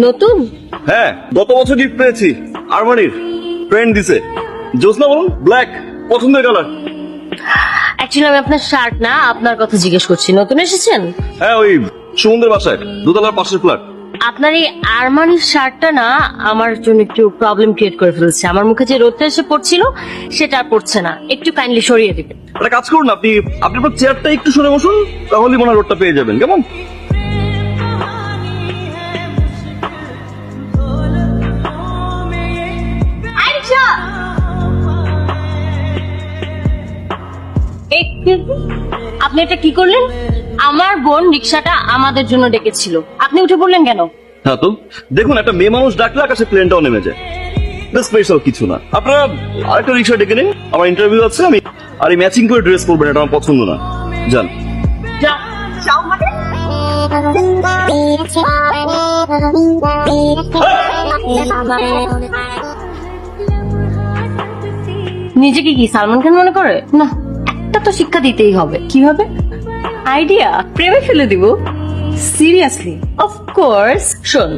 নতুন? হ্যাঁ, গত বছর গিফট পেয়েছি আরমানির, ফ্রেন্ড দিছে। জোসনা বলুন, ব্ল্যাক পছন্দের কালার। অ্যাকচুয়ালি আমি আপনার শার্ট না, আপনার কথা জিজ্ঞেস করছি। নতুন এসেছেন? হ্যাঁ, ওই সমুদ্রের বাসায়, দোতলার পাশের ফ্ল্যাট। আপনার এই আরমানির শার্টটা না আমার জন্য একটু প্রবলেম ক্রিয়েট করে ফেলছে। আমার মুখে যে রোদটা এসে পড়ছিল সেটা আর পড়ছে না, একটু কাইন্ডলি সরিয়ে দিবেন। একটা কাজ করুন, আপনি আপনার চেয়ারটা একটু সরে বসুন, তাহলেই মনে হয় রোডটা পেয়ে যাবেন। কেমন? আপনি এটা কি করলেন? আমার বোন রিক্সাটা আমাদের জন্য ডেকেছিল, আপনি উঠে পড়লেন কেন? হ্যাঁ তো দেখুন, একটা মেয়ে মানুষ ডাকলে আকাশে প্লেনটাও নেমে যায়। স্পেশাল কিছু না। আপনারা আরেকটা রিক্সা ডেকে নিন, আমার ইন্টারভিউ আছে। আমি আর এই ম্যাচিং করে ড্রেস করবেন, এটা আমার পছন্দ না। যান। নিজেকে কি সালমান খান মনে করে? না, একটা তো শিক্ষা দিতেই হবে। কিভাবে? আইডিয়া, প্রেমে ফেলে দিব। সিরিয়াসলি? Of course. শোন,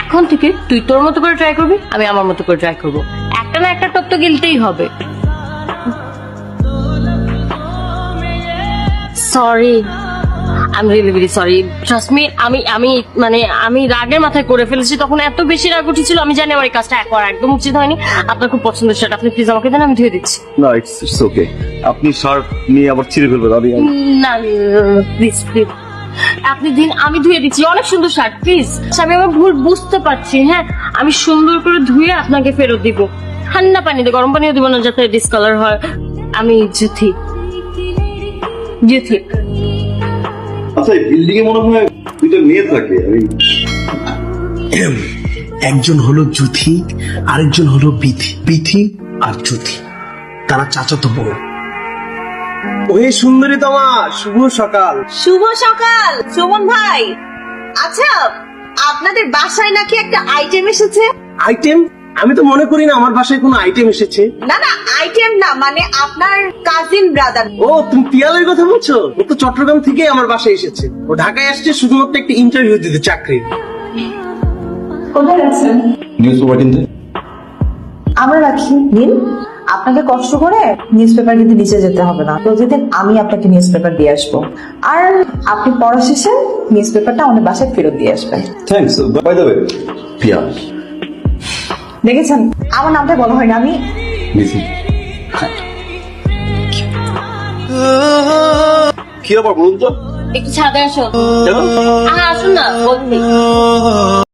এখন থেকে তুই তোর মতো করে ট্রাই করবি, আমি আমার মতো করে ট্রাই করব। একটা না একটা টপ তো গিলতেই হবে। Sorry, I am really very sorry. Trust me, আমি রাগের মাথায় করে ফেলেছি। তখন এত বেশি রাগ উঠেছিল, আমি জানি আমার এই কাজটা একবার একদম উচিত হয়নি। আপনার খুব পছন্দের শার্ট, আপনি প্লিজ আমাকে দেন, আমি ধুয়ে দিচ্ছি। না, ইটস ওকে। আপনি শার্ট নিয়ে আবার ছিঁড়ে ফেলবেন। না প্লিজ প্লিজ, আপনি দিন, আমি ধুয়ে দিচ্ছি। অনেক সুন্দর শার্ট, প্লিজ। আমি আমার ভুল বুঝতে পারছি। হ্যাঁ, আমি সুন্দর করে ধুয়ে আপনাকে ফেরত দিব। ঠান্ডা পানিতে, গরম পানিও দিব না যাতে ডিসকালার হয়। আমি জুথি। আচ্ছা, এই বিল্ডিং এ মনে হয় দুইটা মেয়ে থাকে। একজন হলো জুথি, আরেকজন হলো বিথি। বিথি আর জুথি, তারা চাচাতো বোন। ওহে সুন্দরী তোমা, শুভ সকাল। শুভ সকাল সুমন ভাই। আচ্ছা, আপনাদের বাসায় নাকি একটা আইটেম এসেছে? আইটেম? আমি তো মনে করি না আমার বাসায় কোনো আইটেম এসেছে। না না, আইটেম না, মানে আপনার কাজিন ব্রাদার। ও, তুমি পিয়ালের কথা বলছো? ও তো চট্টগ্রাম থেকে আমার বাসায় এসেছে। ও ঢাকায় আসছে শুধুমাত্র একটা ইন্টারভিউ দিতে, চাকরির। কোথায় আছেন? নিউজ পেপার কিনতে। আমরা রাখি নিন। আপনাকে কষ্ট করে নিউজ পেপার কিন্তু নিচে যেতে হবে না। প্রতিদিন আমি আপনাকে নিউজ পেপার দিয়ে আসবো, আর আপনি পড়া শেষে নিউজ পেপারটা আমাদের বাসায় ফেরত দিয়ে আসবেন। থ্যাঙ্কস। বাই দ্য ওয়ে, পিয়া। দেখেছেন, আমার নামটা বলা হয় না। আমি কি আবার বলুন তো? একটু ছাদে আসো। কেন? আসুন না, বলছি।